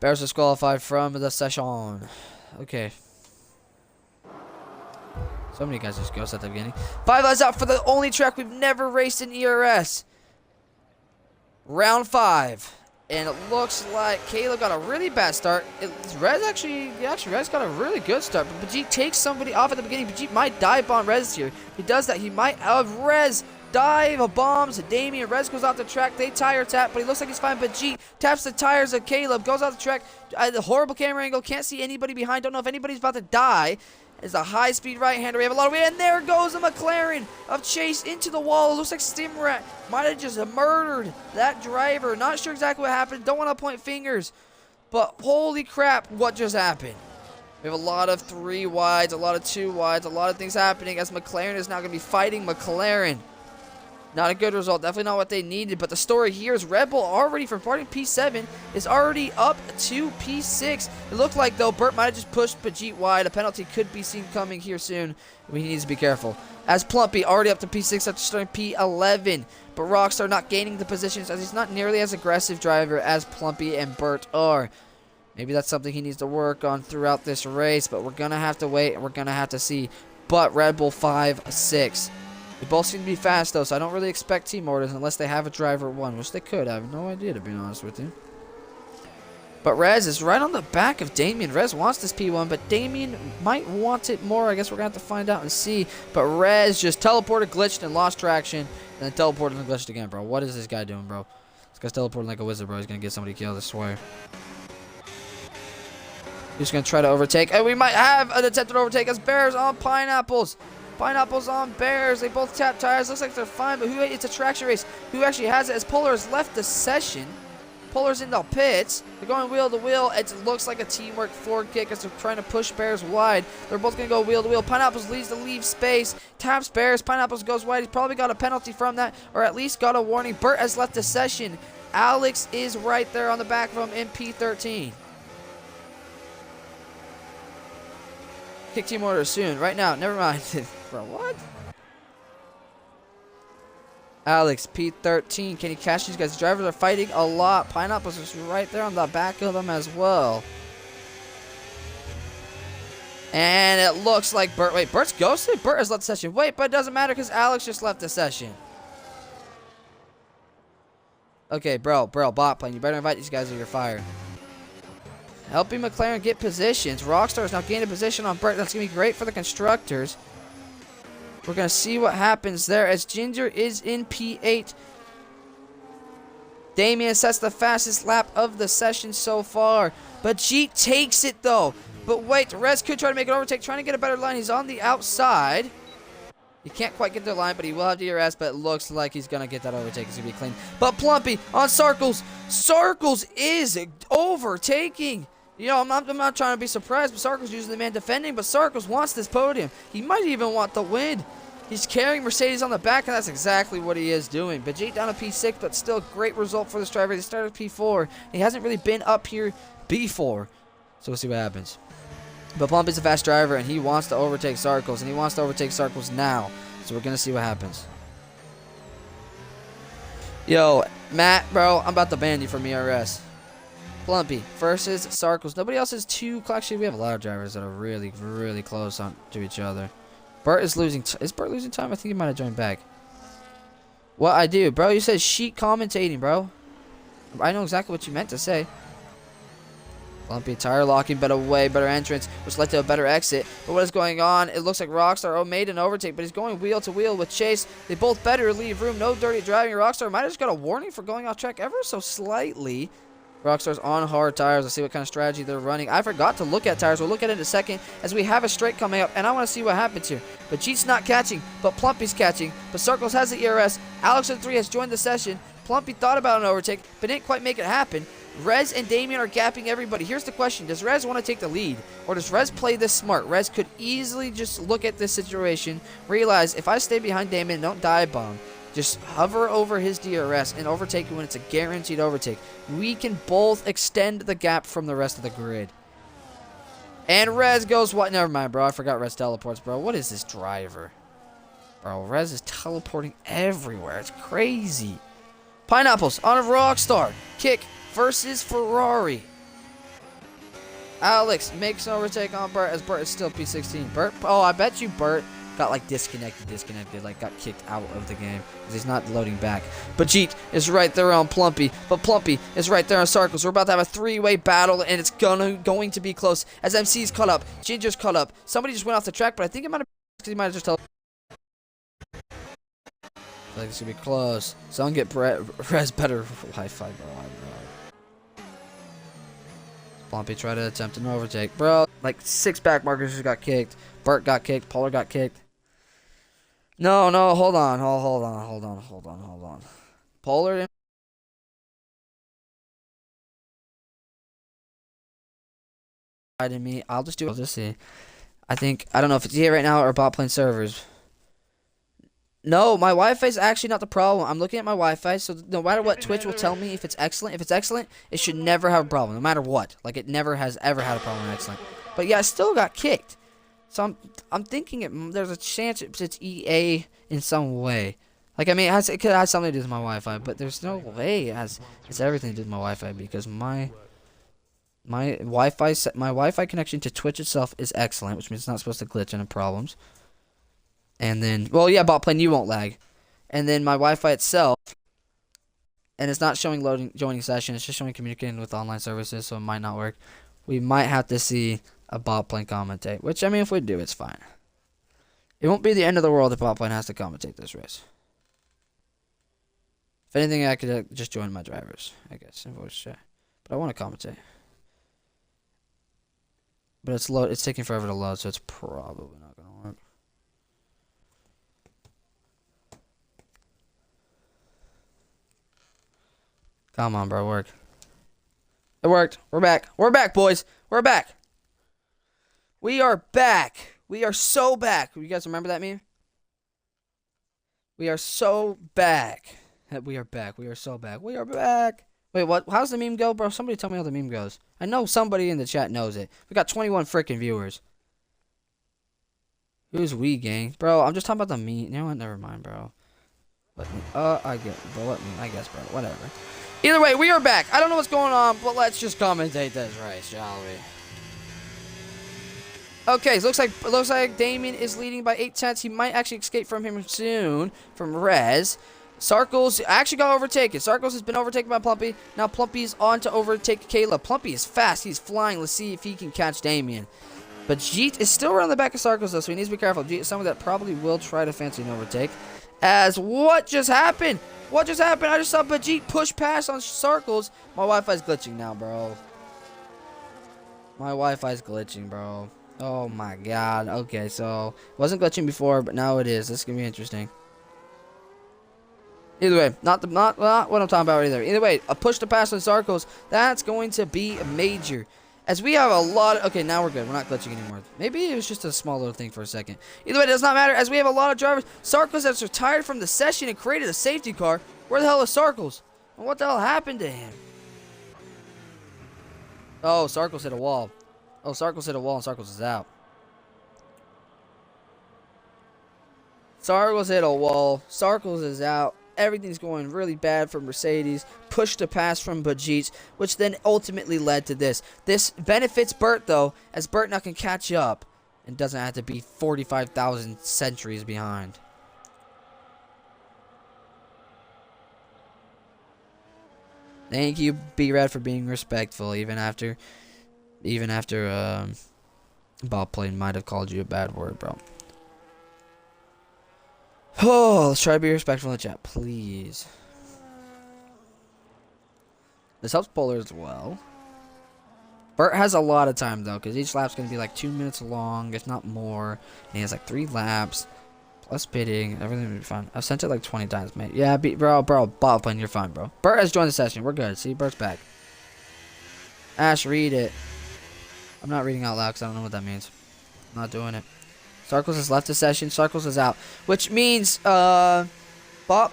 Bears disqualified from the session. Okay. So many guys just ghost at the beginning. 5 laps out for the only track we've never raced in ERS. Round 5. And it looks like Caleb got a really bad start. Rez Rez got a really good start. But Bajit takes somebody off at the beginning. Bajit might dive bomb Rez here. He does that. He might have Rez dive bombs Damien. Rez goes off the track. They tire tap, but he looks like he's fine. Bajit taps the tires of Caleb. Goes off the track. The horrible camera angle. Can't see anybody behind. Don't know if anybody's about to die. It's a high-speed right-hander. We have a lot of weight, and there goes the McLaren of Chase into the wall. It looks like Stimrat might have just murdered that driver. Not sure exactly what happened. Don't want to point fingers, but holy crap, what just happened? We have a lot of 3 wides, a lot of 2 wides, a lot of things happening as McLaren is now going to be fighting McLaren. Not a good result. Definitely not what they needed. But the story here is Red Bull already from starting P7 is already up to P6. It looked like, though, Burt might have just pushed Bajit wide. A penalty could be seen coming here soon. He needs to be careful. As Plumpy already up to P6 after starting P11. But Rockstar not gaining the positions as he's not nearly as aggressive driver as Plumpy and Burt are. Maybe that's something he needs to work on throughout this race. But we're going to have to wait and we're going to have to see. But Red Bull 5-6. They both seem to be fast, though, so I don't really expect team orders unless they have a driver at 1, which they could. I have no idea, to be honest with you. But Rez is right on the back of Damien. Rez wants this P1, but Damien might want it more. I guess we're going to have to find out and see. But Rez just teleported, glitched, and lost traction. And then teleported and glitched again, bro. What is this guy doing, bro? This guy's teleporting like a wizard, bro. He's going to get somebody killed, I swear. He's going to try to overtake. And we might have an attempted overtake as Bears on Pineapples. Pineapples on Bears. They both tap tires. Looks like they're fine, but it's a traction race. Who actually has it? As Polar has left the session. Polar's in the pits. They're going wheel to wheel. It looks like a teamwork forward kick as they're trying to push Bears wide. They're both going to go wheel to wheel. Pineapples leads to leave space. Taps Bears. Pineapples goes wide. He's probably got a penalty from that, or at least got a warning. Burt has left the session. Alex is right there on the back of him in P13. Kick team order soon. Right now. Never mind. Bro, what? Alex, P13. Can he catch these guys? The drivers are fighting a lot. Pineapples is right there on the back of them as well. And it looks like Burt. Wait, Burt's ghosted? Burt has left the session. Wait, but it doesn't matter because Alex just left the session. Okay, bro, bot plane. You better invite these guys or you're fired. Helping McLaren get positions. Rockstar is now gaining a position on Burt. That's going to be great for the constructors. We're going to see what happens there as Ginger is in P8. Damien sets the fastest lap of the session so far. But Jeet takes it, though. But wait, Rez could try to make an overtake, trying to get a better line. He's on the outside. He can't quite get the line, but he will have DRS, but it looks like he's going to get that overtake. It's going to be clean. But Plumpy on Sarkles. Sarkles is overtaking. You know, I'm not trying to be surprised, but Sarkles usually the man defending, but Sarkles wants this podium. He might even want the win. He's carrying Mercedes on the back, and that's exactly what he is doing. Bajit down to P6, but still great result for this driver. He started P4. He hasn't really been up here before, so we'll see what happens. But Plumpy's a fast driver, and he wants to overtake Sarkles, and he wants to overtake Sarkles now, so we're going to see what happens. Yo, Matt, bro, I'm about to ban you from ERS. Plumpy versus Sarkles. Nobody else is too. Actually, we have a lot of drivers that are really, really close to each other. Burt is losing. Is Burt losing time? I think he might have joined back. What I do, bro? You said sheet commentating, bro. I know exactly what you meant to say. Plumpy tire locking, better way, better entrance, which led to a better exit. But what is going on? It looks like Rockstar made an overtake, but he's going wheel to wheel with Chase. They both better leave room. No dirty driving. Rockstar might have just got a warning for going off track ever so slightly. Rockstar's on hard tires. Let's see what kind of strategy they're running. I forgot to look at tires. We'll look at it in a second as we have a straight coming up, and I want to see what happens here. But Cheat's not catching, but Plumpy's catching. But Sarkles has the ERS. Alex in 3 has joined the session. Plumpy thought about an overtake, but didn't quite make it happen. Rez and Damien are gapping everybody. Here's the question. Does Rez want to take the lead? Or does Rez play this smart? Rez could easily just look at this situation, realize if I stay behind Damien and don't dive bomb, just hover over his DRS and overtake when it's a guaranteed overtake. We can both extend the gap from the rest of the grid. And Rez goes, what? Never mind, bro. I forgot Rez teleports, bro. What is this driver? Bro, Rez is teleporting everywhere. It's crazy. Pineapples on a Rockstar. Kick versus Ferrari. Alex makes an overtake on Bert as Bert is still P16. Bert, oh, I bet you Bert got like disconnected, like got kicked out of the game because he's not loading back. But Jeet is right there on Plumpy, but Plumpy is right there on Sarkles. We're about to have a three-way battle, and it's going to be close as MC's caught up, Ginger's caught up. Somebody just went off the track, but I think it might have because he might have just told. I think it's gonna be close. Someone get Res better Wi-Fi, bro. Plumpy tried to attempt an overtake, bro. Like 6 back markers just got kicked. Bert got kicked. Polar got kicked. No, hold on. Hold on. Polar didn't me. I'll just see. I don't know if it's here right now or bot plane servers. No, my Wi-Fi is actually not the problem. I'm looking at my Wi-Fi, so no matter what, Twitch will tell me if it's excellent. If it's excellent, it should never have a problem, no matter what. Like, it never has ever had a problem with excellent. But yeah, I still got kicked. So I'm thinking there's a chance it's EA in some way. Like, I mean, it could have something to do with my Wi-Fi, but there's no way it's everything to do with my Wi-Fi because my Wi-Fi connection to Twitch itself is excellent, which means it's not supposed to glitch into problems. And then, well, yeah, bot plane, you won't lag. And then my Wi-Fi itself, and it's not showing joining session. It's just showing communicating with online services, so it might not work. We might have to see a bot plane commentate, which, I mean, if we do, it's fine. It won't be the end of the world if bot plane has to commentate this race. If anything, I could just join my drivers, I guess, in voice chat. But I want to commentate. But it's taking forever to load, so it's probably not going to work. Come on, bro, work. It worked. We're back. We're back, boys. We're back. We are back. We are so back. You guys remember that meme? We are so back. We are back. We are so back. We are back. Wait, what? How's the meme go, bro? Somebody tell me how the meme goes. I know somebody in the chat knows it. We got 21 freaking viewers. Who's we, gang? Bro, I'm just talking about the meme. You know what? Never mind, bro. Let me, I get, bro. I guess, bro. Whatever. Either way, we are back. I don't know what's going on, but let's just commentate this race, shall we? Okay, so looks like Damien is leading by 8/10. He might actually escape from him soon, from Rez. Sarkles actually got overtaken. Sarkles has been overtaken by Plumpy. Now Plumpy's on to overtake Caleb. Plumpy is fast. He's flying. Let's see if he can catch Damien. But Jeet is still around the back of Sarkles, though, so he needs to be careful. Jeet is someone that probably will try to fancy an overtake. As what just happened? What just happened? I just saw Bajit push past on Sarkles. My Wi-Fi's glitching now, bro. My Wi-Fi's glitching, bro. Oh my god. Okay, so it wasn't glitching before, but now it is. This is gonna be interesting. Either way, not what I'm talking about either. Either way, a push to pass on Sarkles, that's going to be a major. As we have a lot of... Okay, now we're good. We're not glitching anymore. Maybe it was just a small little thing for a second. Either way, it does not matter. As we have a lot of drivers. Sarkles has retired from the session and created a safety car. Where the hell is Sarkles? And what the hell happened to him? Oh, Sarkles hit a wall. Oh, Sarkles hit a wall and Sarkles is out. Sarkles hit a wall. Sarkles is out. Everything's going really bad for Mercedes. Push to pass from Bajit, which then ultimately led to this. This benefits Bert, though, as Bert now can catch up and doesn't have to be 45,000 centuries behind. Thank you, B-Rad, for being respectful, even after Bob Plane might have called you a bad word, bro. Oh, let's try to be respectful in the chat, please. This helps Polar as well. Bert has a lot of time, though, because each lap's going to be like 2 minutes long, if not more. And he has like 3 laps, plus pitting. Everything will be fine. I've sent it like 20 times, mate. Yeah, bro, Bob Plane, you're fine, bro. Bert has joined the session. We're good. See, Bert's back. Ash, read it. I'm not reading out loud because I don't know what that means. I'm not doing it. Sarkles has left the session. Sarkles is out. Which means, bot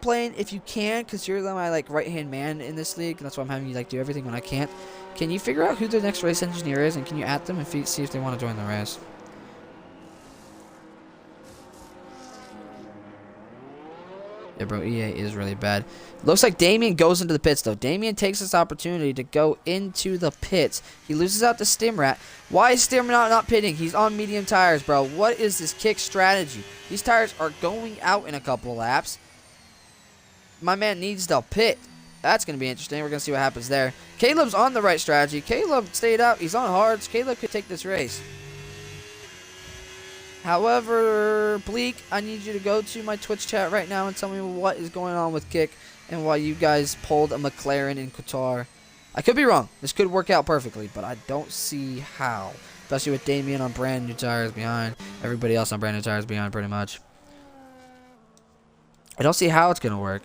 plane, if you can, because you're my, like, right-hand man in this league, and that's why I'm having you, like, do everything when I can't. Can you figure out who the next race engineer is, and can you at them and see if they want to join the race? Yeah, bro, EA is really bad. Looks like Damien goes into the pits, though. Damien takes this opportunity to go into the pits. He loses out to Stimrat. Why is Stimrat not pitting? He's on medium tires, bro. What is this kick strategy? These tires are going out in a couple laps. My man needs to pit. That's going to be interesting. We're going to see what happens there. Caleb's on the right strategy. Caleb stayed out. He's on hards. Caleb could take this race. However, Bleak, I need you to go to my Twitch chat right now and tell me what is going on with Kick and why you guys pulled a McLaren in Qatar. I could be wrong. This could work out perfectly, but I don't see how. Especially with Damien on brand new tires behind. Everybody else on brand new tires behind, pretty much. I don't see how it's going to work,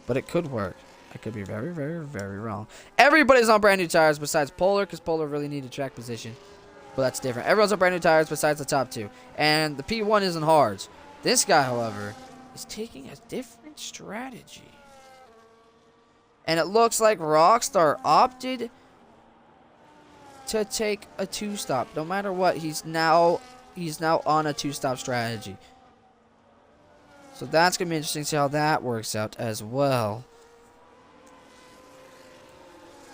but it could work. I could be very, very, very wrong. Everybody's on brand new tires besides Polar, because Polar really needed track position. But that's different. Everyone's on brand new tires besides the top two. And the P1 isn't hards. This guy, however, is taking a different strategy. And it looks like Rockstar opted to take a two-stop. No matter what, he's now on a two-stop strategy. So that's going to be interesting to see how that works out as well.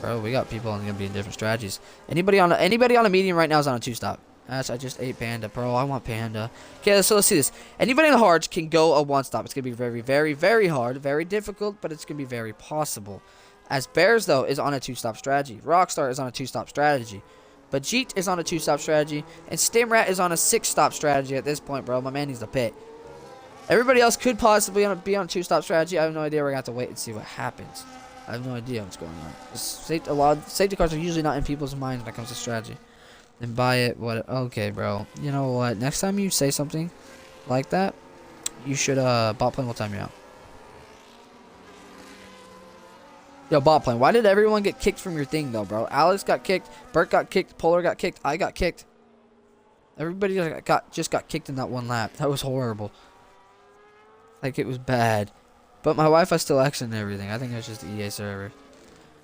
Bro, we got people going to be in different strategies. Anybody on a medium right now is on a two-stop. I just ate Panda, bro. I want Panda. Okay, so let's see this. Anybody in the hards can go a one-stop. It's going to be very, very, very hard. Very difficult, but it's going to be very possible. As Bears, though, is on a two-stop strategy. Rockstar is on a two-stop strategy. Bajeet is on a two-stop strategy. And Stimrat is on a six-stop strategy at this point, bro. My man needs to pit. Everybody else could possibly be on a two-stop strategy. I have no idea. We're going to have to wait and see what happens. I have no idea what's going on. A lot of safety cars are usually not in people's minds when it comes to strategy. Then buy it. What? Okay, bro. You know what? Next time you say something like that, you should bot plane will time you out. Yo, bot plane. Why did everyone get kicked from your thing though, bro? Alex got kicked. Bert got kicked. Polar got kicked. I got kicked. Everybody just got kicked in that one lap. That was horrible. Like it was bad. But my Wi-Fi's still acting and everything. I think it was just the EA server.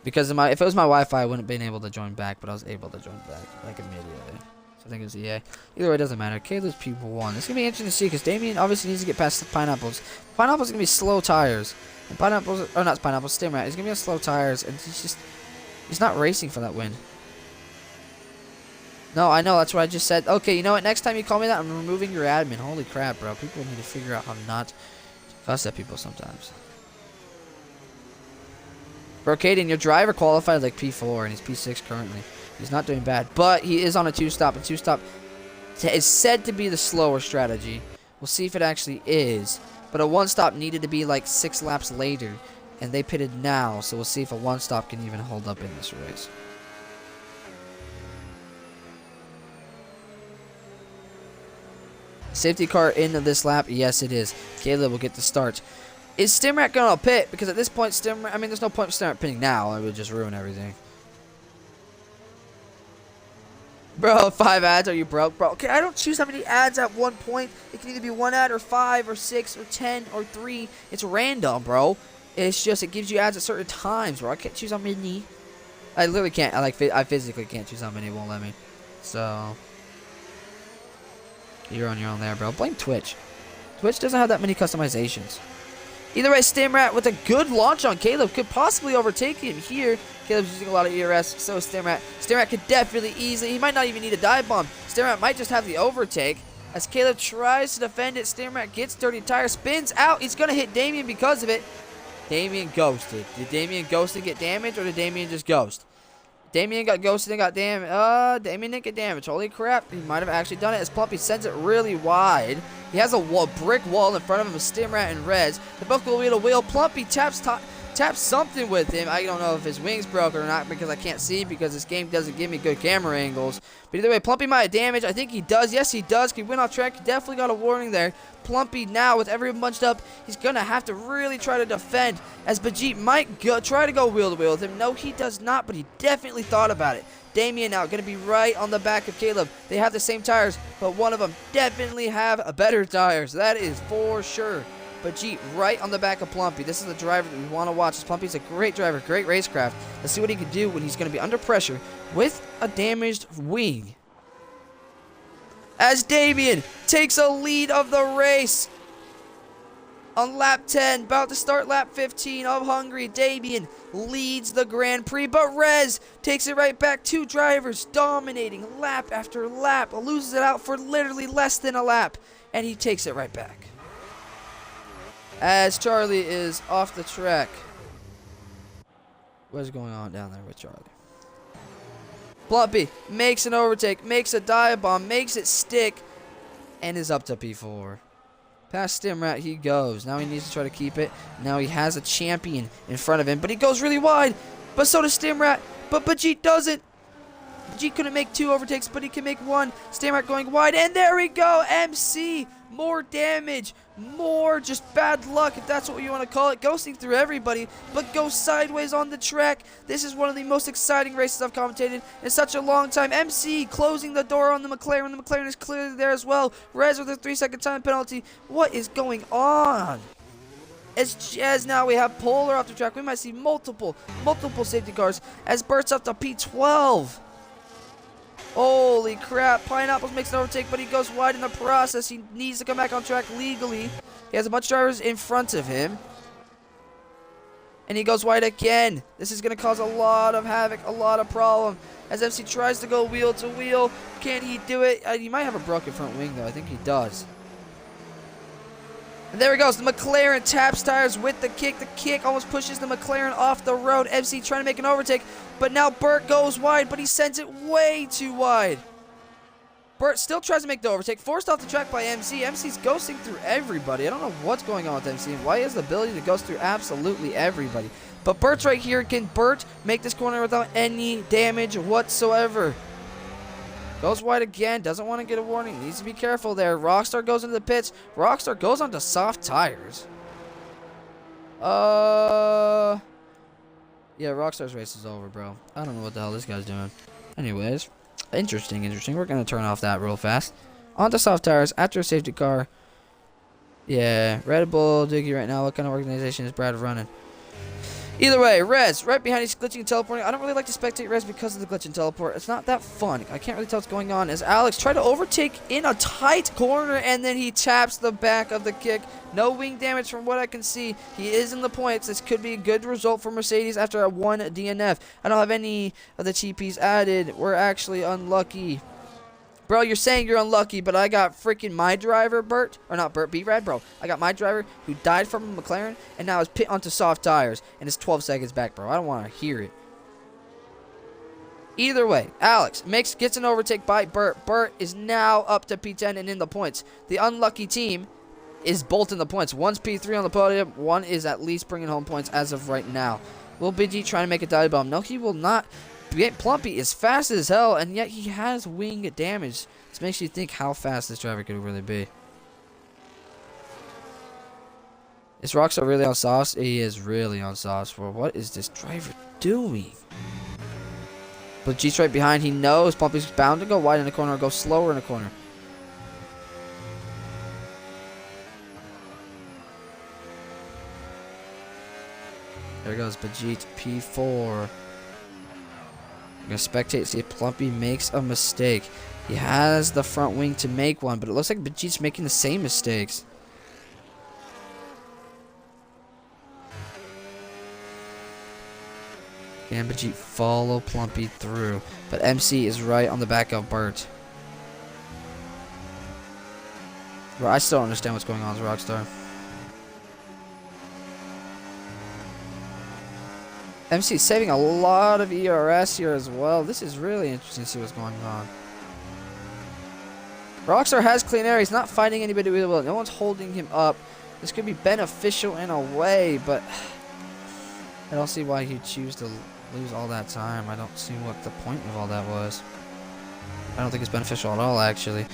Because if it was my Wi-Fi, I wouldn't have been able to join back, but I was able to join back, like, immediately. So I think it was EA. Either way, it doesn't matter. Caleb's people won. It's going to be interesting to see, because Damien obviously needs to get past the Pineapples. Pineapples going to be slow tires. And Pineapples, or not Pineapples, Stimrat. He's going to be on slow tires, and he's not racing for that win. No, I know, that's what I just said. Okay, you know what? Next time you call me that, I'm removing your admin. Holy crap, bro. People need to figure out how not cuss at people sometimes. Bro, Caden, your driver qualified like P4 and he's P6 currently. He's not doing bad, but he is on a two-stop, and two-stop is said to be the slower strategy. We'll see if it actually is. But a one-stop needed to be like 6 laps later, and they pitted now, so we'll see if a one-stop can even hold up in this race. Safety car into this lap? Yes, it is. Caleb will get the start. Is Stimrat going to pit? Because at this point, there's no point for Stimrat pitting now. It would just ruin everything. Bro, 5 ads? Are you broke, bro? Okay, I don't choose how many ads at one point. It can either be 1 ad or 5 or 6 or 10 or 3. It's random, bro. It's just, it gives you ads at certain times, bro. I can't choose how many. I literally can't. I physically can't choose how many. It won't let me. So you're on your own there, bro. Blame Twitch. Twitch doesn't have that many customizations. Either way, Stimrat with a good launch on Caleb could possibly overtake him here. Caleb's using a lot of ERS, so is Stimrat. Stimrat could definitely easily, he might not even need a dive bomb. Stimrat might just have the overtake. As Caleb tries to defend it, Stimrat gets dirty tire, spins out. He's going to hit Damien because of it. Damien ghosted. Did Damien ghost and get damaged, or did Damien just ghost? Damien got ghosted and got damaged. Damien didn't get damaged. Holy crap. He might have actually done it as Plumpy sends it really wide. He has a brick wall in front of him with Stimrat and Rez. They both go wheel to wheel. Plumpy taps something with him. I don't know if his wings broke or not because I can't see because this game doesn't give me good camera angles. But either way, Plumpy might have damage. I think he does. Yes, he does. He went off track. He definitely got a warning there. Plumpy now with everyone bunched up. He's going to have to really try to defend as Bajeet might try to go wheel to wheel with him. No, he does not, but he definitely thought about it. Damien now going to be right on the back of Caleb. They have the same tires, but one of them definitely have a better tires. That is for sure. Bajeet right on the back of Plumpy. This is the driver that we want to watch. Plumpy's a great driver, great racecraft. Let's see what he can do when he's going to be under pressure with a damaged wing. As Damien takes a lead of the race. On lap 10, about to start lap 15 of Hungary, Damien leads the Grand Prix, but Rez takes it right back. 2 drivers dominating lap after lap, loses it out for literally less than a lap, and he takes it right back. As Charlie is off the track. What is going on down there with Charlie? Plumpy makes an overtake, makes a dive bomb, makes it stick, and is up to P4. Past Stimrat he goes. Now he needs to try to keep it. Now he has a champion in front of him, but he goes really wide. But so does Stimrat. But Bajit doesn't. Bajit couldn't make 2 overtakes, but he can make 1. Stimrat going wide, and there we go. MC, more damage, more just bad luck, if that's what you want to call it. Ghosting through everybody, but goes sideways on the track. This is one of the most exciting races I've commentated in such a long time. MC closing the door on the McLaren. The McLaren is clearly there as well. Rez with a 3-second time penalty. What is going on? As now we have Polar off the track. We might see multiple safety cars as Bert's up to P12. Holy crap, Pineapples makes an overtake, but he goes wide in the process. He needs to come back on track legally. He has a bunch of drivers in front of him. And he goes wide again. This is going to cause a lot of havoc, a lot of problem. As MC tries to go wheel to wheel. Can he do it? He might have a broken front wing, though. I think he does. And there he goes. The McLaren taps tires with the kick. The kick almost pushes the McLaren off the road. MC trying to make an overtake. But now Bert goes wide, but he sends it way too wide. Bert still tries to make the overtake. Forced off the track by MC. MC's ghosting through everybody. I don't know what's going on with MC. Why he has the ability to ghost through absolutely everybody. But Bert's right here. Can Bert make this corner without any damage whatsoever? Goes wide again. Doesn't want to get a warning. Needs to be careful there. Rockstar goes into the pits. Rockstar goes onto soft tires. Yeah, Rockstar's race is over, bro. I don't know what the hell this guy's doing. Anyways, interesting. We're going to turn off that real fast. Onto soft tires after a safety car. Yeah, Red Bull, Doogie right now. What kind of organization is Brad running? Either way, Rez, right behind, he's glitching and teleporting. I don't really like to spectate Rez because of the glitch and teleport. It's not that fun. I can't really tell what's going on. As Alex tried to overtake in a tight corner, and then he taps the back of the kick. No wing damage from what I can see. He is in the points. This could be a good result for Mercedes after a 1 DNF. I don't have any of the TPs added. We're actually unlucky. Bro, you're saying you're unlucky, but I got freaking my driver, Bert. Or not Bert, B-Rad, bro. I got my driver who died from a McLaren, and now is pit onto soft tires, and it's 12 seconds back, bro. I don't want to hear it. Either way, Alex gets an overtake by Bert. Bert is now up to P10 and in the points. The unlucky team is both in the points. One's P3 on the podium. One is at least bringing home points as of right now. Will Biggie try to make a dive bomb? No, he will not. Plumpy is fast as hell, and yet he has wing damage. This makes you think how fast this driver could really be. Is Rockstar really on softs? He is really on softs. Well, what is this driver doing? But G's right behind. He knows Plumpy's bound to go wide in the corner or go slower in the corner. There goes Bajit P4. I'm going to spectate, see if Plumpy makes a mistake. He has the front wing to make one, but it looks like Bajit's making the same mistakes. Can Bajit follow Plumpy through? But MC is right on the back of Bert. Bro, I still don't understand what's going on with Rockstar. MC saving a lot of ERS here as well. This is really interesting to see what's going on. Rockstar has clean air. He's not fighting anybody with it. No one's holding him up. This could be beneficial in a way, but I don't see why he'd choose to lose all that time. I don't see what the point of all that was. I don't think it's beneficial at all, actually.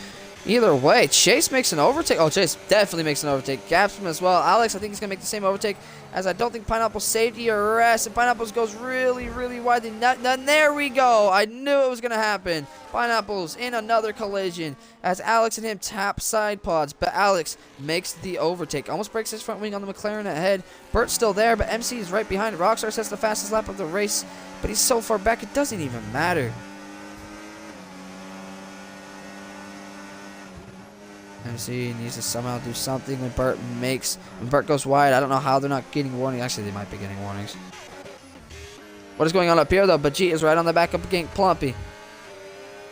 Either way, Chase makes an overtake. Oh, Chase definitely makes an overtake. Gaps him as well. Alex, I think he's going to make the same overtake, as I don't think Pineapple saved ERS. And Pineapples goes really, really wide. And there we go. I knew it was going to happen. Pineapples in another collision as Alex and him tap side pods. But Alex makes the overtake. Almost breaks his front wing on the McLaren ahead. Bert's still there, but MC is right behind. Rockstar sets the fastest lap of the race, but he's so far back it doesn't even matter. MC needs to somehow do something when Burt goes wide. I don't know how they're not getting warning. Actually, they might be getting warnings. What is going on up here, though? Bajit is right on the back up against Plumpy.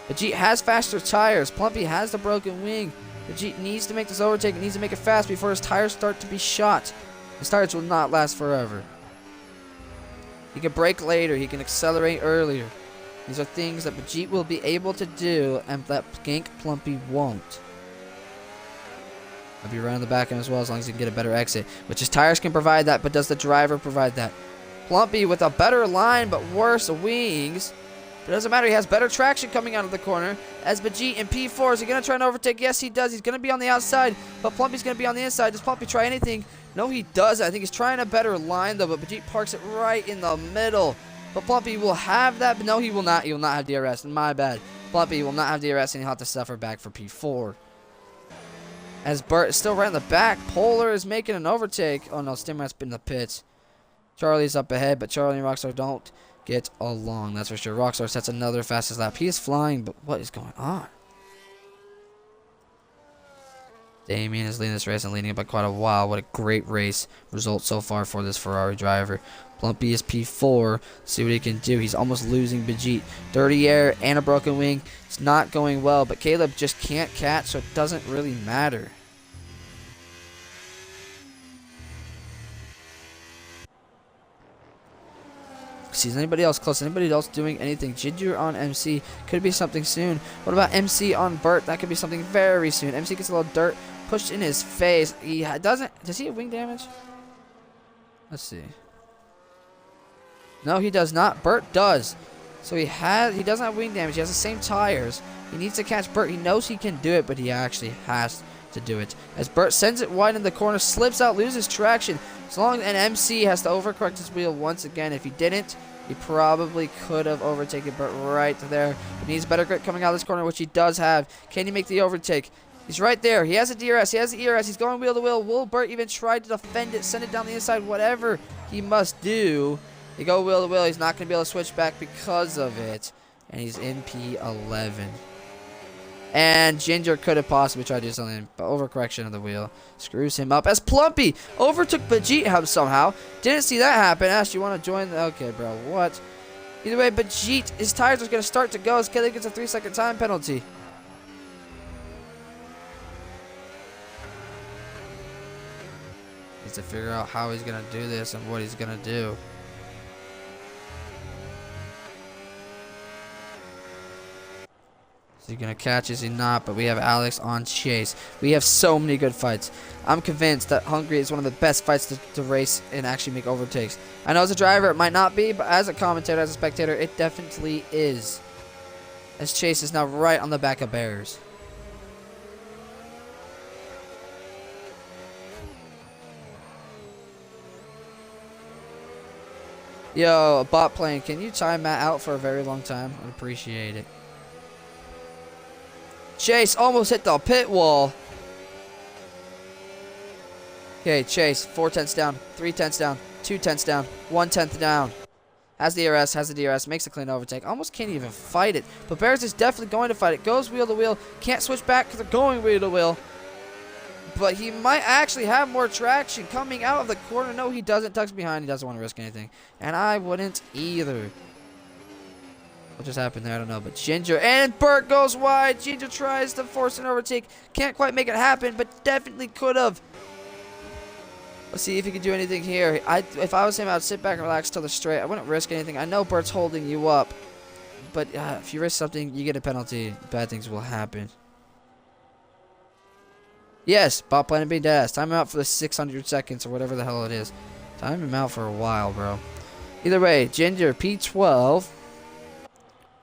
Bajit has faster tires. Plumpy has the broken wing. Bajit needs to make this overtake. He needs to make it fast before his tires start to be shot. His tires will not last forever. He can brake later. He can accelerate earlier. These are things that Bajit will be able to do and that Gank Plumpy won't. I'll be right on the back end as well as long as he can get a better exit. Which his tires can provide that, but does the driver provide that? Plumpy with a better line but worse wings. But it doesn't matter. He has better traction coming out of the corner. As Bajit in P4, is he going to try and overtake? Yes, he does. He's going to be on the outside, but Plumpy's going to be on the inside. Does Plumpy try anything? No, he does. I think he's trying a better line, though, but Bajit parks it right in the middle. But Plumpy will have that, but no, he will not. He will not have DRS. My bad. Plumpy will not have DRS, and he'll have to suffer back for P4. As Burt is still right in the back, Polar is making an overtake. Oh, no, Stimrat's been in the pits. Charlie's up ahead, but Charlie and Rockstar don't get along, that's for sure. Rockstar sets another fastest lap. He is flying, but what is going on? Damien is leading this race and leading it by quite a while. What a great race result so far for this Ferrari driver. Plumpy is P4. See what he can do. He's almost losing Bajit. Dirty air and a broken wing. It's not going well, but Caleb just can't catch, so it doesn't really matter. Is anybody else close? Anybody else doing anything? Ginger on MC could be something soon. What about MC on Burt? That could be something very soon. MC gets a little dirt pushed in his face. He doesn't. Does he have wing damage? Let's see. No, he does not. Burt does. So he doesn't have wing damage. He has the same tires. He needs to catch Burt. He knows he can do it, but he actually has to do it. As Burt sends it wide in the corner, slips out, loses traction. As long as MC has to overcorrect his wheel once again. If he didn't, he probably could have overtaken Burt right there. He needs better grip coming out of this corner, which he does have. Can he make the overtake? He's right there. He has a DRS. He has the ERS. He's going wheel to wheel. Will Burt even try to defend it, send it down the inside, whatever he must do? He go wheel to wheel. He's not going to be able to switch back because of it. And he's in P11. And Ginger could have possibly tried to do something, but overcorrection of the wheel screws him up. As Plumpy overtook Bajit somehow. Didn't see that happen. Ash, you want to join? Okay, bro. What? Either way, Bajit, his tires are going to start to go as Kelly gets a 3-second time penalty. Needs to figure out how he's going to do this and what he's going to do. Is he going to catch? Is he not? But we have Alex on Chase. We have so many good fights. I'm convinced that Hungary is one of the best fights to race and actually make overtakes. I know as a driver it might not be, but as a commentator, as a spectator, it definitely is. As Chase is now right on the back of Bears. Yo, bot plane, can you time Matt out for a very long time? I'd appreciate it. Chase almost hit the pit wall. Okay, Chase, 4 tenths down, 3 tenths down, 2 tenths down, 1 tenth down. Has the ERS, has the DRS, makes a clean overtake. Almost can't even fight it. But Bears is definitely going to fight it. Goes wheel to wheel. Can't switch back because they're going wheel to wheel. But he might actually have more traction coming out of the corner. No, he doesn't. Tucks behind. He doesn't want to risk anything. And I wouldn't either. What just happened there? I don't know. But Ginger and Burt goes wide. Ginger tries to force an overtake. Can't quite make it happen, but definitely could have. Let's see if he can do anything here. If I was him, I'd sit back and relax till the straight. I wouldn't risk anything. I know Burt's holding you up. But if you risk something, you get a penalty. Bad things will happen. Yes, bot plan B dash. Time him out for the 600 seconds or whatever the hell it is. Time him out for a while, bro. Either way, Ginger, P12.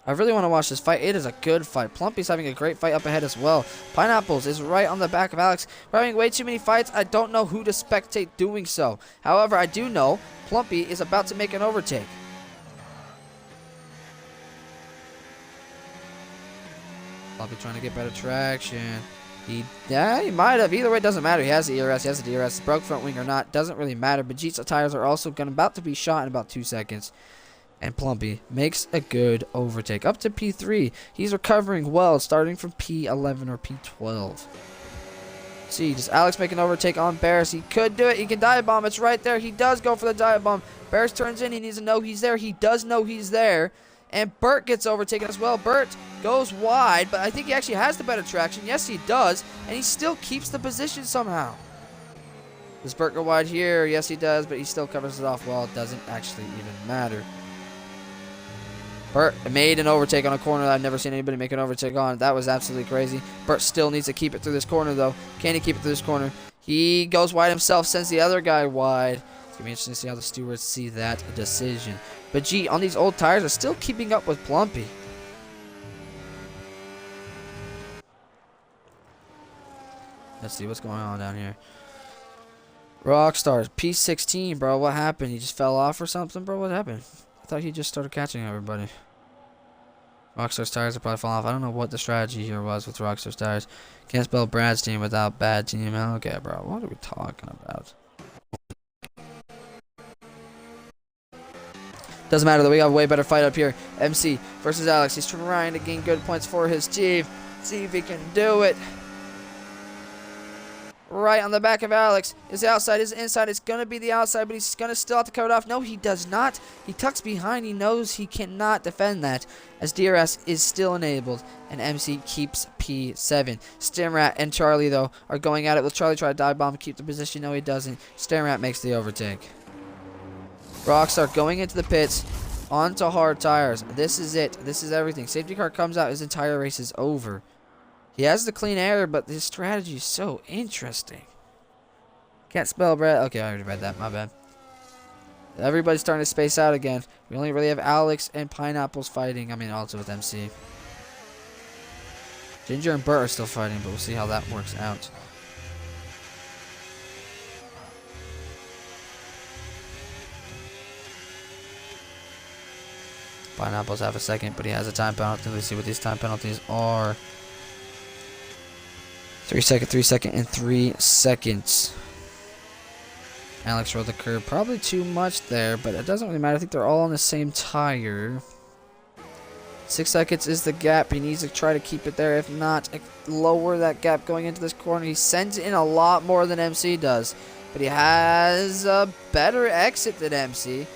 I really want to watch this fight. It is a good fight. Plumpy's having a great fight up ahead as well. Pineapples is right on the back of Alex. We're having way too many fights. I don't know who to spectate doing so. However, I do know Plumpy is about to make an overtake. Plumpy trying to get better traction. He might have. Either way, it doesn't matter. He has the ERS. He has the DRS. Broke front wing or not. Doesn't really matter. Bajit's tires are also about to be shot in about 2 seconds. And Plumpy makes a good overtake. Up to P3. He's recovering well, starting from P11 or P12. See, does Alex make an overtake on Barris? He could do it. He can dive bomb. It's right there. He does go for the dive bomb. Barris turns in. He needs to know he's there. He does know he's there. And Burt gets overtaken as well. Burt goes wide, but I think he actually has the better traction. Yes, he does. And he still keeps the position somehow. Does Burt go wide here? Yes, he does, but he still covers it off well. It doesn't actually even matter. Burt made an overtake on a corner that I've never seen anybody make an overtake on. That was absolutely crazy. Burt still needs to keep it through this corner, though. Can he keep it through this corner? He goes wide himself, sends the other guy wide. It's going to be interesting to see how the stewards see that decision. But, gee, on these old tires, are still keeping up with Plumpy. Let's see what's going on down here. Rockstars, P16, bro. What happened? He just fell off or something, bro? What happened? I thought he just started catching everybody. Rockstar's tires are probably falling off. I don't know what the strategy here was with Rockstar's tires. Can't spell Brad's team without bad team. Okay, bro. What are we talking about? Doesn't matter, though. We got a way better fight up here. MC versus Alex. He's trying to gain good points for his team. See if he can do it. Right on the back of Alex. Is the outside, is the inside. It's going to be the outside, but he's going to still have to cut it off. No, he does not. He tucks behind. He knows he cannot defend that, as DRS is still enabled, and MC keeps P7. Stimrat and Charlie, though, are going at it. Will Charlie try to dive bomb and keep the position? No, he doesn't. Stimrat makes the overtake. Rockstar going into the pits onto hard tires. This is it. This is everything. Safety car comes out. His entire race is over. He has the clean air, but his strategy is so interesting. Can't spell Brett. Okay, I already read that. My bad. Everybody's starting to space out again. We only really have Alex and Pineapples fighting. I mean, also with MC. Ginger and Burt are still fighting, but we'll see how that works out. Pineapples have a second, but he has a time penalty. Let's see what these time penalties are. 3 second, 3 second, and 3 seconds. Alex rode the curb. Probably too much there, but it doesn't really matter. I think they're all on the same tire. 6 seconds is the gap. He needs to try to keep it there. If not, lower that gap going into this corner. He sends in a lot more than MC does, but he has a better exit than MC.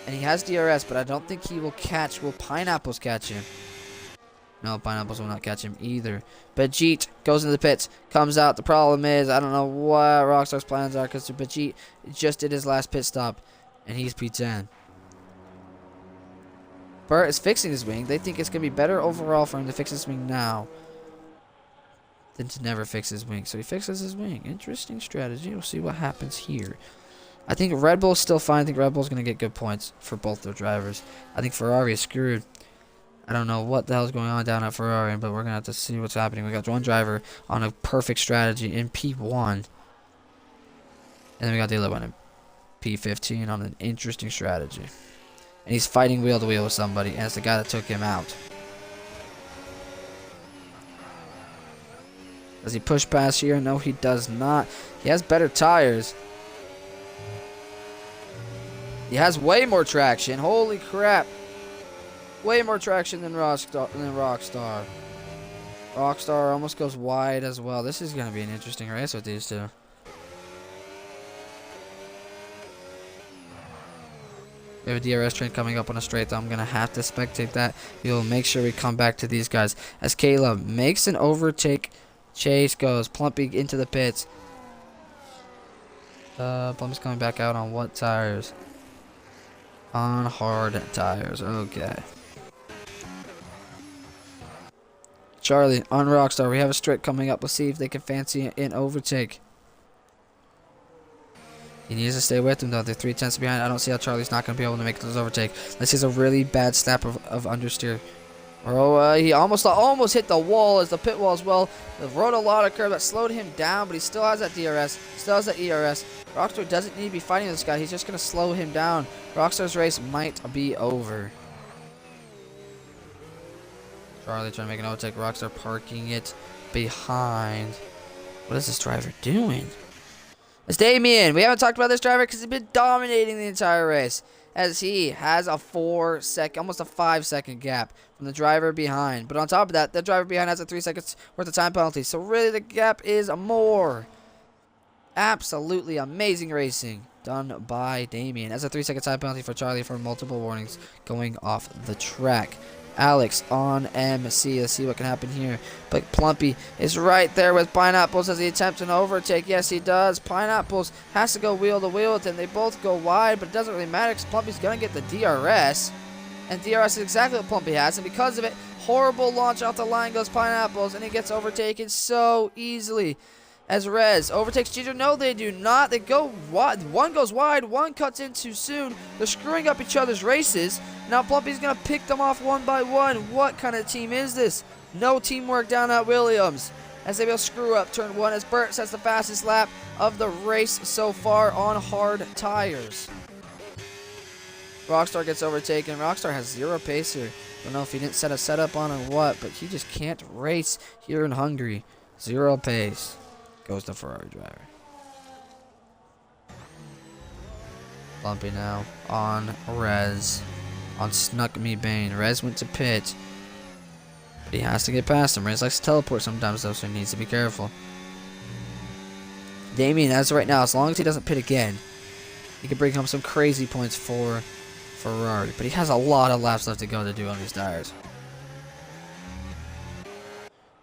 And he has DRS, but I don't think he will catch. Will Pineapples catch him? No, Pineapples will not catch him either. Bajit goes into the pits, comes out. The problem is, I don't know what Rockstar's plans are, because Bajit just did his last pit stop, and he's P10. Burt is fixing his wing. They think it's going to be better overall for him to fix his wing now than to never fix his wing. So he fixes his wing. Interesting strategy. We'll see what happens here. I think Red Bull's still fine. I think Red Bull's going to get good points for both their drivers. I think Ferrari is screwed. I don't know what the hell's going on down at Ferrari, but we're going to have to see what's happening. We got one driver on a perfect strategy in P1. And then we got the other one in P15 on an interesting strategy. And he's fighting wheel to wheel with somebody, and it's the guy that took him out. Does he push past here? No, he does not. He has better tires. He has way more traction. Holy crap. Way more traction than Rockstar. Rockstar almost goes wide as well. This is going to be an interesting race with these two. We have a DRS train coming up on a straight, though. I'm going to have to spectate that. We'll make sure we come back to these guys. As Caleb makes an overtake, Chase goes. Plumpy into the pits. Plumpy's coming back out on what tires? On hard tires. Okay. Charlie on Rockstar. We have a straight coming up. Let's see if they can fancy an overtake. He needs to stay with him, though. They're 3/10 behind. I don't see how Charlie's not going to be able to make this overtake. This is a really bad snap of understeer. Oh, he almost hit the wall, as the pit wall as well. They rode a lot of curb that slowed him down, but he still has that DRS. Still has that ERS. Rockstar doesn't need to be fighting this guy. He's just going to slow him down. Rockstar's race might be over. Charlie trying to make an overtake. Rockstar parking it behind. What is this driver doing? It's Damien. We haven't talked about this driver because he's been dominating the entire race. as he has a 4-second, almost a 5-second gap from the driver behind. But on top of that, the driver behind has a 3 seconds worth of time penalty. So really the gap is more. Absolutely amazing racing done by Damien. As a 3-second time penalty for Charlie for multiple warnings going off the track. Alex on MC. Let's see what can happen here. But Plumpy is right there with Pineapples as he attempts an overtake. Yes, he does. Pineapples has to go wheel to wheel with him. They both go wide, but it doesn't really matter because Plumpy's going to get the DRS. And DRS is exactly what Plumpy has. And because of it, horrible launch off the line goes Pineapples, and he gets overtaken so easily. As Rez overtakes Jeter. No, they do not. They go wide. One goes wide. One cuts in too soon. They're screwing up each other's races. Now Plumpy's going to pick them off one by one. What kind of team is this? No teamwork down at Williams. As they will screw up turn 1 as Burt sets the fastest lap of the race so far on hard tires. Rockstar gets overtaken. Rockstar has 0 pace here. Don't know if he didn't set a setup on or what, but he just can't race here in Hungary. 0 pace. Goes the Ferrari driver. Bumpy now on Rez. On Snuck Me Bane. Rez went to pit. But he has to get past him. Rez likes to teleport sometimes though, so he needs to be careful. Damien, as of right now, as long as he doesn't pit again, he can bring home some crazy points for Ferrari. But he has a lot of laps left to go to do on these tires.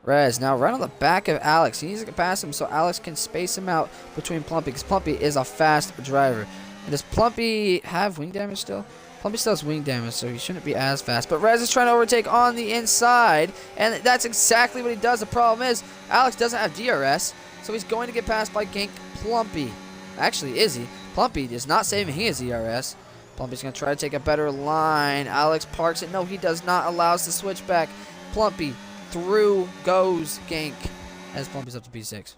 Rez now right on the back of Alex. He needs to get past him so Alex can space him out between Plumpy, because Plumpy is a fast driver. And does Plumpy have wing damage still? Plumpy still has wing damage, so he shouldn't be as fast. But Rez is trying to overtake on the inside, and that's exactly what he does. The problem is Alex doesn't have DRS, so he's going to get passed by Gank Plumpy. Actually, is he? Plumpy is not saving his ERS. Plumpy's going to try to take a better line. Alex parks it. No, he does not allow us to switch back. Plumpy. Through goes Gank as Plumpy's up to P6.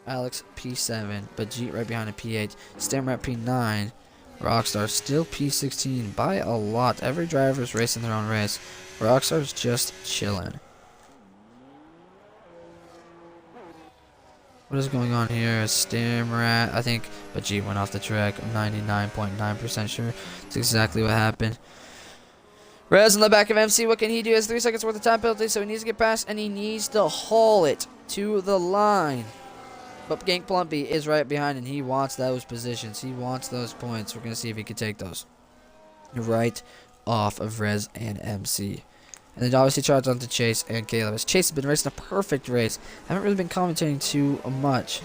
Alex P7, Bajit right behind a P8. Stammer at P9. Rockstar still P16 by a lot. Every driver is racing their own race. Rockstar's just chilling. What is going on here? Stamrat, I think Bajit went off the track. I'm 99.9% sure. That's exactly what happened. Rez on the back of MC, what can he do? He has 3 seconds worth of time penalty, so he needs to get past, and he needs to haul it to the line. But Gank Plumpy is right behind, and he wants those positions. He wants those points. We're going to see if he can take those. Right off of Rez and MC. And then obviously charge on to Chase and Caleb. As Chase has been racing a perfect race. Haven't really been commentating too much.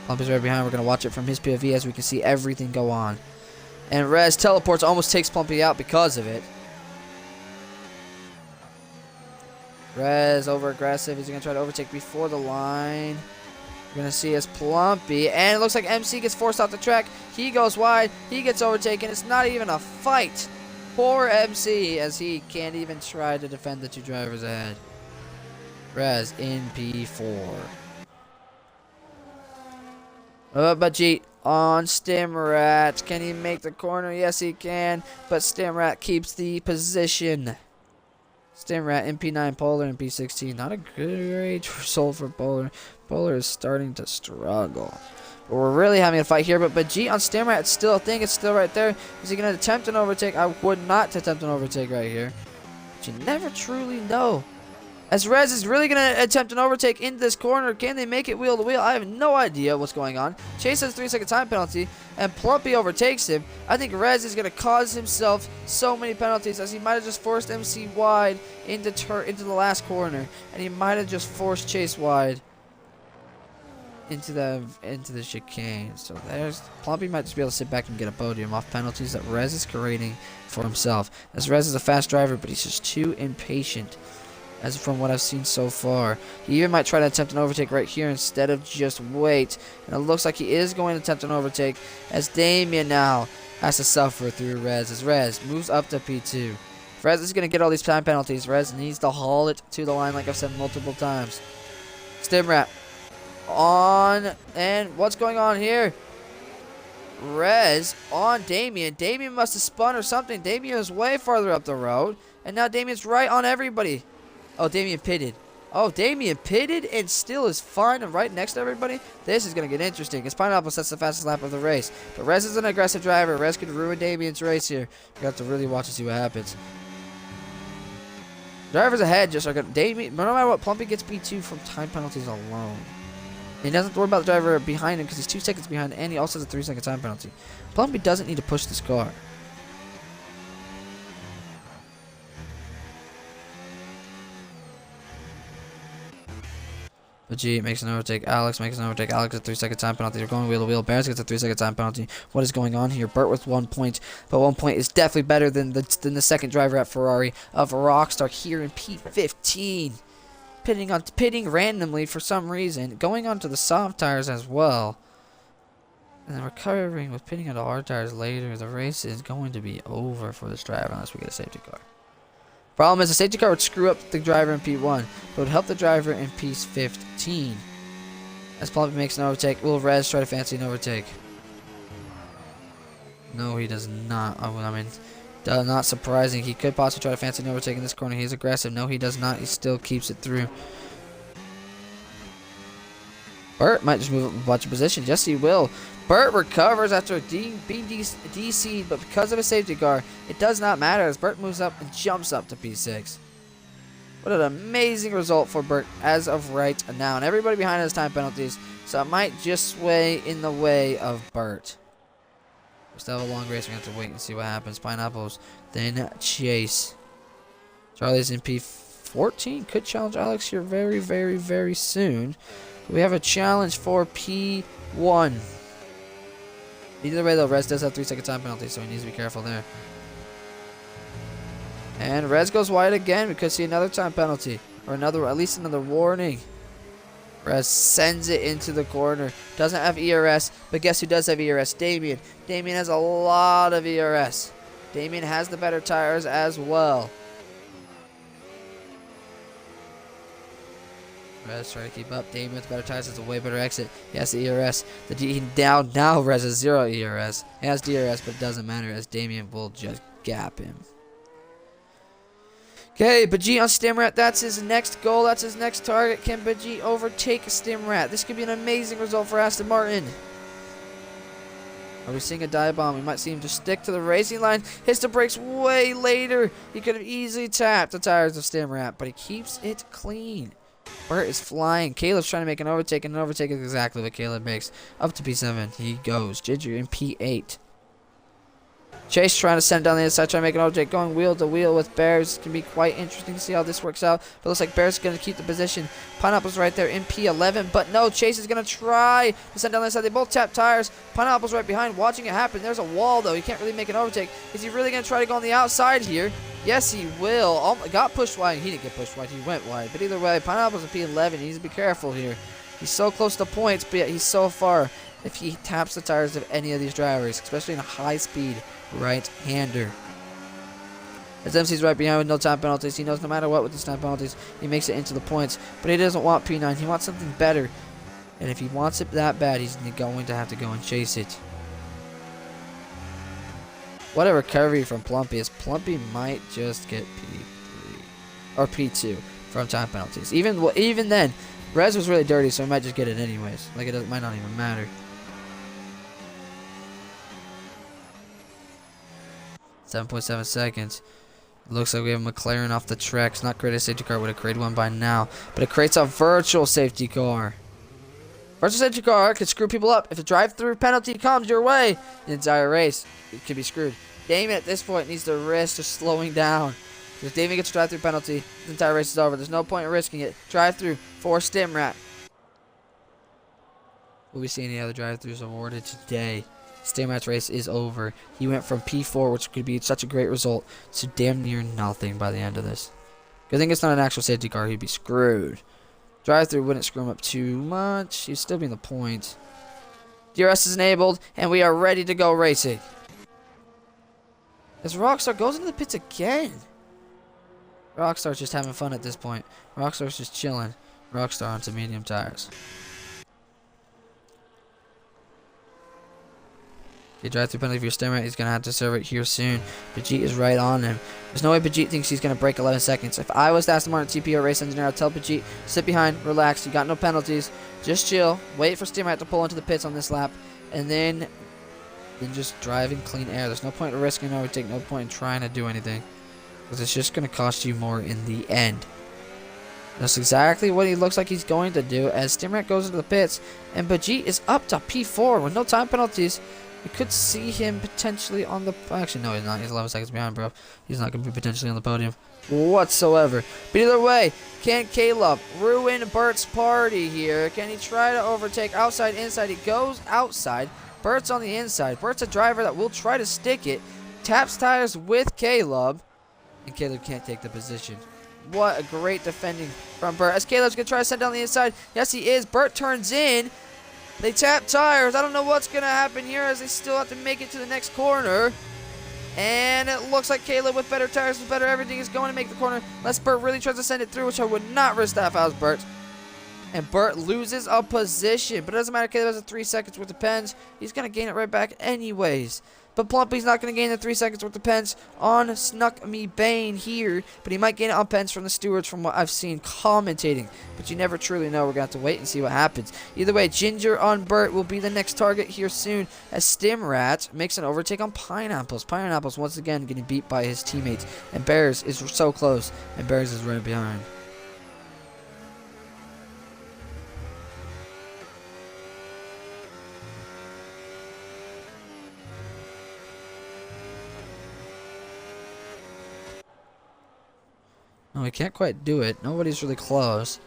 Plumpy's right behind. We're going to watch it from his POV as we can see everything go on. And Rez teleports, almost takes Plumpy out because of it. Rez over aggressive. He's going to try to overtake before the line. We're going to see as Plumpy. And it looks like MC gets forced off the track. He goes wide. He gets overtaken. It's not even a fight. Poor MC as he can't even try to defend the 2 drivers ahead. Rez in P4. Bajit on Stimrat. Can he make the corner? Yes, he can. But Stimrat keeps the position. Stimrat in P9, Polar in P16. Not a great result for Polar. Polar is starting to struggle. But we're really having a fight here. But Bajit on Stimrat, it's still a thing. It's still right there. Is he going to attempt an overtake? I would not attempt an overtake right here. But you never truly know. As Rez is really going to attempt an overtake into this corner. Can they make it wheel to wheel? I have no idea what's going on. Chase has a 3-second time penalty, and Plumpy overtakes him. I think Rez is going to cause himself so many penalties, as he might have just forced MC wide into the last corner, and he might have just forced Chase wide into the chicane. So there's Plumpy might just be able to sit back and get a podium off penalties that Rez is creating for himself. As Rez is a fast driver, but he's just too impatient. As from what I've seen so far. He even might try to attempt an overtake right here instead of just wait. And it looks like he is going to attempt an overtake, as Damien now has to suffer through Rez. As Rez moves up to P2. If Rez is going to get all these time penalties, Rez needs to haul it to the line like I've said multiple times. Stimrat on. And what's going on here? Rez on Damien. Damien must have spun or something. Damien is way farther up the road. And now Damien's right on everybody. Oh, Damien pitted. Oh, Damien pitted and still is fine and right next to everybody. This is going to get interesting because Pineapple sets the fastest lap of the race. But Rez is an aggressive driver. Rez could ruin Damien's race here. You have to really watch and see what happens. Drivers ahead just are going to... Damien, no matter what, Plumpy gets P2 from time penalties alone. He doesn't have to worry about the driver behind him because he's 2 seconds behind, and he also has a 3-second time penalty. Plumpy doesn't need to push this car. But G makes an overtake. Alex makes an overtake. Alex gets a 3-second time penalty. They're going wheel to wheel. Bears gets a 3-second time penalty. What is going on here? Burt with 1 point, but 1 point is definitely better than the second driver at Ferrari of Rockstar here in P15. Pitting randomly for some reason, going onto the soft tires as well, and then recovering with pitting onto hard tires later. The race is going to be over for this driver unless we get a safety car. Problem is, the safety car would screw up the driver in P1, but would help the driver in P15. As Plumpy makes an overtake, will Rez try to fancy an overtake? No, he does not. Oh, I mean, not surprising. He could possibly try to fancy an overtake in this corner. He's aggressive. No, he does not. He still keeps it through. Burt might just move up a bunch of positions. Yes, he will. Burt recovers after being DC'd, but because of a safety car, it does not matter as Burt moves up and jumps up to P6. What an amazing result for Burt as of right now. And everybody behind has time penalties, so it might just sway in the way of Burt. We still have a long race. We have to wait and see what happens. Pineapples, then Chase. Charlie's in P14. Could challenge Alex here very, very, very soon. We have a challenge for P1. Either way, though, Rez does have 3-second time penalty, so he needs to be careful there. And Rez goes wide again. We could see another time penalty, or at least another warning. Rez sends it into the corner. Doesn't have ERS, but guess who does have ERS? Damien. Damien has a lot of ERS. Damien has the better tires as well. Rez trying to keep up. Damien with better tires has a way better exit. He has the ERS. Now Rez has 0 ERS. He has DRS, but it doesn't matter as Damien will just gap him. Okay, Baji on Stimrat. That's his next goal. That's his next target. Can Baji overtake Stimrat? This could be an amazing result for Aston Martin. Are we seeing a dive bomb? We might see him just stick to the racing line. Hits the brakes way later. He could have easily tapped the tires of Stimrat, but he keeps it clean. Burt is flying. Caleb's trying to make an overtake, and an overtake is exactly what Caleb makes. Up to P7. He goes. Ginger in P8. Chase trying to send down the inside, trying to make an overtake, going wheel to wheel with Bears. It can be quite interesting to see how this works out. But it looks like Bears is going to keep the position. Pineapple's right there in P11, but no, Chase is going to try to send down the inside. They both tap tires. Pineapple's right behind, watching it happen. There's a wall, though. He can't really make an overtake. Is he really going to try to go on the outside here? Yes, he will. Oh, got pushed wide. He didn't get pushed wide. He went wide. But either way, Pineapple's in P11. He needs to be careful here. He's so close to points, but yet he's so far if he taps the tires of any of these drivers, especially in a high-speed right-hander. As MC's right behind with no time penalties, he knows no matter what with these time penalties, he makes it into the points. But he doesn't want P9. He wants something better. And if he wants it that bad, he's going to have to go and chase it. What a recovery from Plumpy, as Plumpy might just get P3 or P2 from time penalties. Even then, Rez was really dirty, so he might just get it anyways. Like it might not even matter. 7.7 seconds. Looks like we have McLaren off the track. It's not created a safety car. Would have created one by now, but it creates a virtual safety car. Virtual safety car could screw people up. If a drive-through penalty comes your way, the entire race could be screwed. Damien at this point needs to risk just slowing down. If Damien gets a drive-through penalty, the entire race is over. There's no point in risking it. Drive-through for Stimrat. Will we see any other drive-throughs awarded today? Stimrat's race is over. He went from P4, which could be such a great result, to damn near nothing by the end of this. Good thing it's not an actual safety car. He'd be screwed. Drive-through wouldn't screw him up too much. He'd still be in the point. DRS is enabled, and we are ready to go racing. As Rockstar goes into the pits again. Rockstar's just having fun at this point. Rockstar's just chilling. Rockstar onto medium tires. Okay, drive-through penalty for your Stimrat. He's going to have to serve it here soon. Bajeet is right on him. There's no way Bajeet thinks he's going to break 11 seconds. If I was the Aston Martin TP or race engineer, I'd tell Bajeet, sit behind, relax. You got no penalties. Just chill. Wait for Stimrat to pull into the pits on this lap. And then just drive in clean air. There's no point in risking an overtake. No point in trying to do anything. Because it's just going to cost you more in the end. That's exactly what he looks like he's going to do as Stimrat goes into the pits. And Bajeet is up to P4 with no time penalties. We could see him potentially on the... Actually, no, he's not. He's 11 seconds behind, bro. He's not going to be potentially on the podium whatsoever. But either way, can Caleb ruin Bert's party here? Can he try to overtake outside, inside? He goes outside. Bert's on the inside. Bert's a driver that will try to stick it. Taps tires with Caleb. And Caleb can't take the position. What a great defending from Bert. As Caleb's going to try to send down the inside. Yes, he is. Bert turns in. They tap tires. I don't know what's going to happen here as they still have to make it to the next corner. And it looks like Caleb with better tires, with better everything, is going to make the corner. Unless Bert really tries to send it through, which I would not risk that if I was Bert. And Bert loses a position. But it doesn't matter. Caleb has a 3 seconds worth of pens. He's going to gain it right back anyways. But Plumpy's not going to gain the 3 seconds worth of pens on Snuck Me Bane here. But he might gain it on pens from the stewards from what I've seen commentating. But you never truly know. We're going to have to wait and see what happens. Either way, Ginger on Bert will be the next target here soon. As Stimrat makes an overtake on Pineapples. Pineapples once again getting beat by his teammates. And Bears is so close. And Bears is right behind. No, we can't quite do it. Nobody's really close.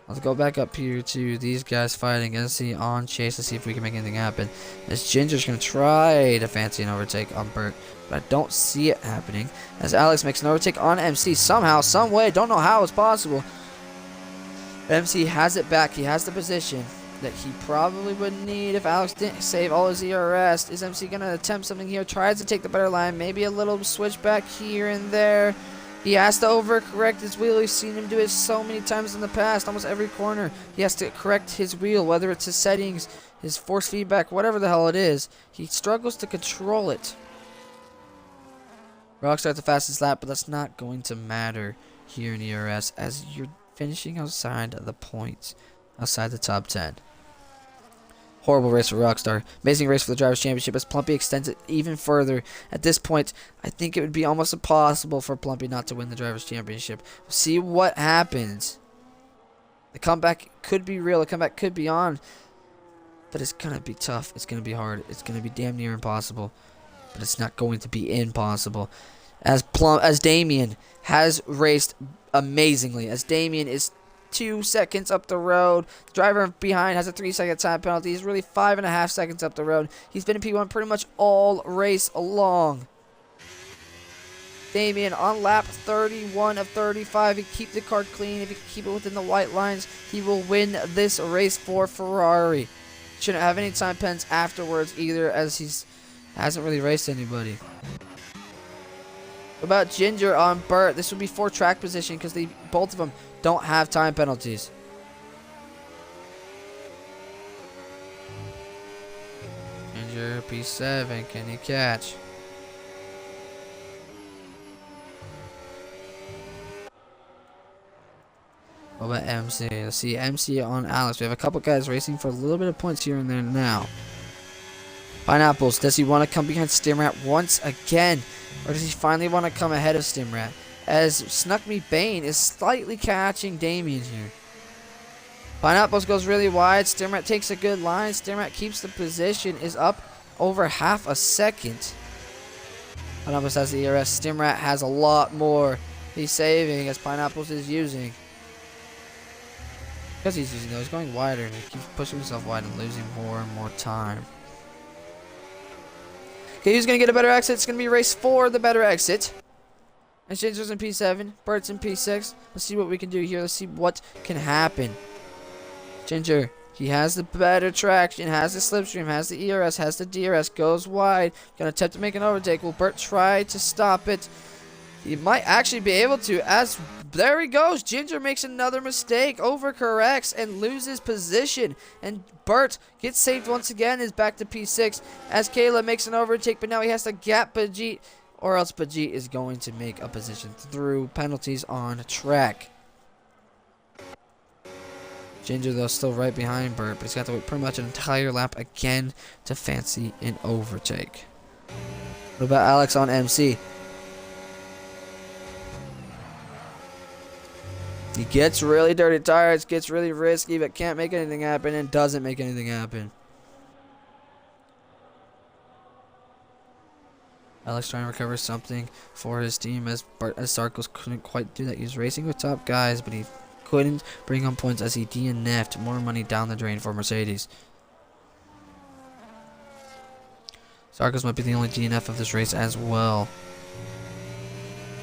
Let's go back up here to these guys fighting. Let's see on Chase to see if we can make anything happen. As Ginger's going to try to fancy an overtake on Bert, but I don't see it happening. As Alex makes an overtake on MC somehow, some way. Don't know how it's possible. MC has it back. He has the position that he probably would need if Alex didn't save all his ERS. Is MC going to attempt something here? Tries to take the better line. Maybe a little switch back here and there. He has to overcorrect his wheel. We've seen him do it so many times in the past. Almost every corner, he has to correct his wheel, whether it's his settings, his force feedback, whatever the hell it is. He struggles to control it. Rockstar at the fastest lap, but that's not going to matter here in ERS as you're finishing outside the points, outside the top 10. Horrible race for Rockstar. Amazing race for the Drivers' Championship as Plumpy extends it even further. At this point, I think it would be almost impossible for Plumpy not to win the Drivers' Championship. See what happens. The comeback could be real. The comeback could be on. But it's going to be tough. It's going to be hard. It's going to be damn near impossible. But it's not going to be impossible. As Damien has raced amazingly. As Damien is 2 seconds up the road. The driver behind has a 3-second time penalty. He's really 5.5 seconds up the road. He's been in P1 pretty much all race along. Damien on lap 31 of 35. He keep the car clean. If he can keep it within the white lines, he will win this race for Ferrari. Shouldn't have any time pens afterwards either, as he's hasn't really raced anybody. What about Ginger on Bert? This would be for track position because both of them don't have time penalties. Ginger P7, can he catch? What about MC? Let's see MC on Alex. We have a couple guys racing for a little bit of points here and there now. Pineapples, does he want to come behind Stimrat once again? Or does he finally want to come ahead of Stimrat? As Snuck Me Bane is slightly catching Damien here. Pineapples goes really wide. Stimrat takes a good line. Stimrat keeps the position. Is up over half a second. Pineapples has the ERS. Stimrat has a lot more. He's saving as Pineapples is using. Because he's using though, he's going wider and he keeps pushing himself wide and losing more and more time. Okay, who's going to get a better exit? It's going to be race 4, the better exit. And Ginger's in P7, Bert's in P6. Let's see what we can do here. Let's see what can happen. Ginger, he has the better traction, has the slipstream, has the ERS, has the DRS, goes wide. Going to attempt to make an overtake. Will Bert try to stop it? He might actually be able to, as there he goes. Ginger makes another mistake, overcorrects, and loses position. And Bert gets saved once again, is back to P6, as Kayla makes an overtake, but now he has to gap Bajit, or else Bajit is going to make a position through penalties on track. Ginger, though, still right behind Bert, but he's got to wait pretty much an entire lap again to fancy an overtake. What about Alex on MC? He gets really dirty tires, gets really risky, but can't make anything happen and doesn't make anything happen. Alex trying to recover something for his team as Sarkos couldn't quite do that. He was racing with top guys, but he couldn't bring home points as he DNF'd more money down the drain for Mercedes. Sarkos might be the only DNF of this race as well.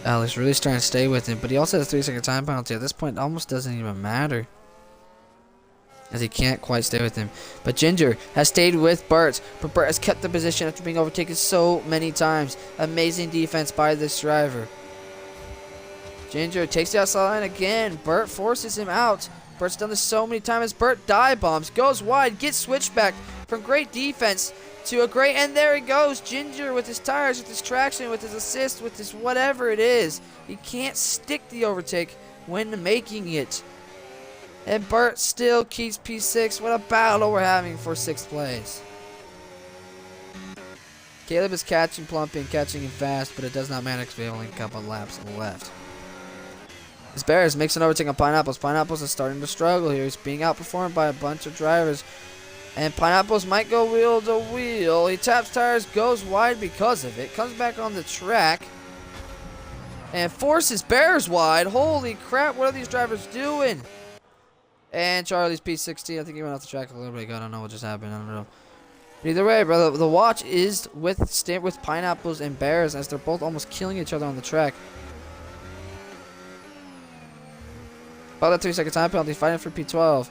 Alex really trying to stay with him, but he also has a 3-second time penalty. At this point, it almost doesn't even matter, as he can't quite stay with him. But Ginger has stayed with Bert, but Bert has kept the position after being overtaken so many times. Amazing defense by this driver. Ginger takes the outside line again. Bert forces him out. Bert's done this so many times. Bert dive bombs, goes wide, gets switched back from great defense to a great, and there he goes. Ginger with his tires, with his traction, with his assist, with his whatever it is. He can't stick the overtake when making it. And Bert still keeps P6. What a battle we're having for 6th place. Caleb is catching Plumpy, catching him fast, but it does not matter because we have only a couple laps left. As Bears makes an overtake on Pineapples. Pineapples is starting to struggle here. He's being outperformed by a bunch of drivers. And Pineapples might go wheel to wheel. He taps tires, goes wide because of it. Comes back on the track. And forces Bears wide. Holy crap, what are these drivers doing? And Charlie's P16. I think he went off the track a little bit ago. I don't know what just happened. I don't know. Either way, brother, the watch is with Pineapples and Bears, as they're both almost killing each other on the track. About that 3-second time penalty, fighting for P12.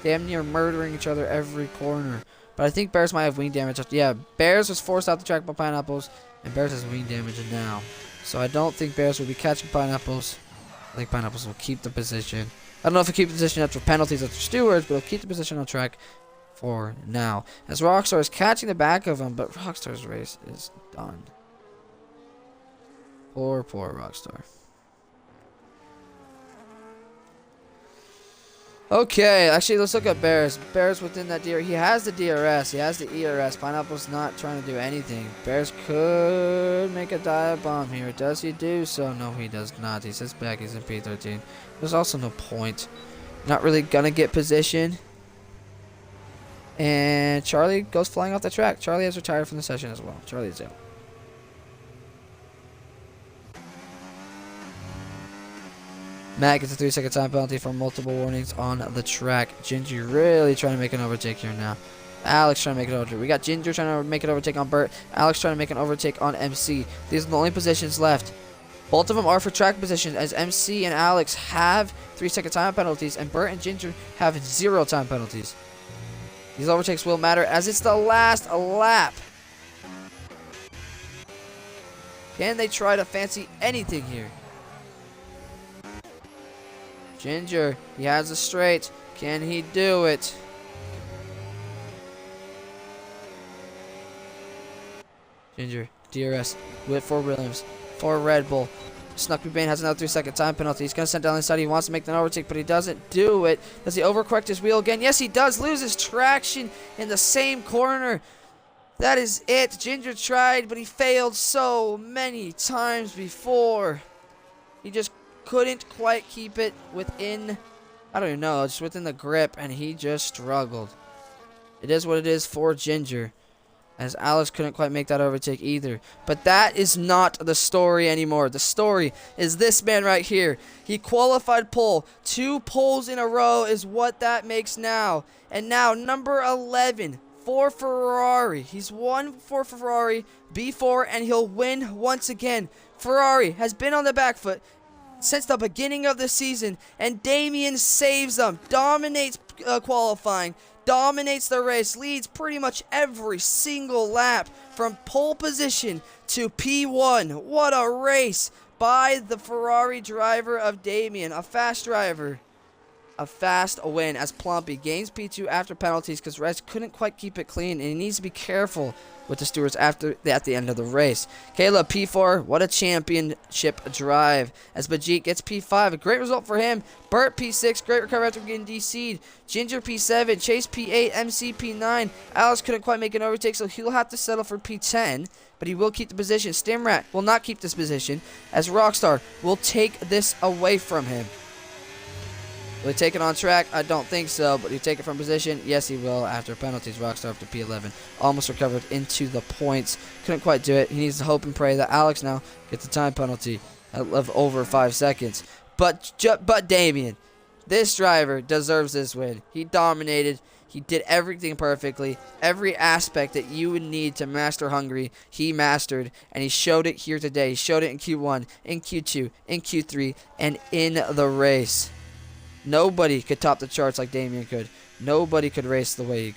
Damn near murdering each other every corner. But I think Bears might have wing damage. Yeah, Bears was forced out the track by Pineapples, and Bears has wing damage now. So I don't think Bears will be catching Pineapples. I think Pineapples will keep the position. I don't know if he'll keep the position after penalties after stewards, but he'll keep the position on track for now. As Rockstar is catching the back of him, but Rockstar's race is done. Poor Rockstar. Okay, actually, let's look at Bears. Bears within that DRS. He has the DRS. He has the ERS. Pineapple's not trying to do anything. Bears could make a dive bomb here. Does he do so? No, he does not. He sits back. He's in P13. There's also no point. Not really going to get position. And Charlie goes flying off the track. Charlie has retired from the session as well. Charlie is out. Matt gets a 3-second time penalty for multiple warnings on the track. Ginger really trying to make an overtake here now. Alex trying to make an overtake. We got Ginger trying to make an overtake on Bert. Alex trying to make an overtake on MC. These are the only positions left. Both of them are for track positions, as MC and Alex have 3-second time penalties, and Bert and Ginger have 0 time penalties. These overtakes will matter, as it's the last lap. Can they try to fancy anything here? Ginger, he has a straight. Can he do it? Ginger, DRS, Whit for Williams, for Red Bull. Snuckby Bane has another 3-second time penalty. He's going to send down the side. He wants to make an overtake, but he doesn't do it. Does he overcorrect his wheel again? Yes, he does. Loses traction in the same corner. That is it. Ginger tried, but he failed so many times before. He just couldn't quite keep it within, I don't even know, just within the grip, and he just struggled. It is what it is for Ginger, as Alex couldn't quite make that overtake either. But that is not the story anymore. The story is this man right here. He qualified pole. 2 poles in a row is what that makes now. And now number 11 for Ferrari. He's won for Ferrari before, and he'll win once again. Ferrari has been on the back foot. since the beginning of the season, and Damien saves them, dominates qualifying, dominates the race, leads pretty much every single lap from pole position to P1. What a race by the Ferrari driver of Damien, a fast driver. A fast win as Plumpy gains P2 after penalties because Rez couldn't quite keep it clean, and he needs to be careful with the stewards at the end of the race. Caleb P4, what a championship drive as Bajit gets P5, a great result for him. Burt P6, great recovery after getting DC'd. Ginger P7, Chase P8, MC P9. Alex couldn't quite make an overtake, so he'll have to settle for P10, but he will keep the position. Stimrat will not keep this position as Rockstar will take this away from him. Will he take it on track? I don't think so, but he'll take it from position. Yes, he will after penalties. Rockstar up to P11. Almost recovered into the points. Couldn't quite do it. He needs to hope and pray that Alex now gets a time penalty of over 5 seconds. But Damien, this driver deserves this win. He dominated. He did everything perfectly. Every aspect that you would need to master Hungary, he mastered. And he showed it here today. He showed it in Q1, in Q2, in Q3, and in the race. Nobody could top the charts like Damien could. Nobody could race the way he could.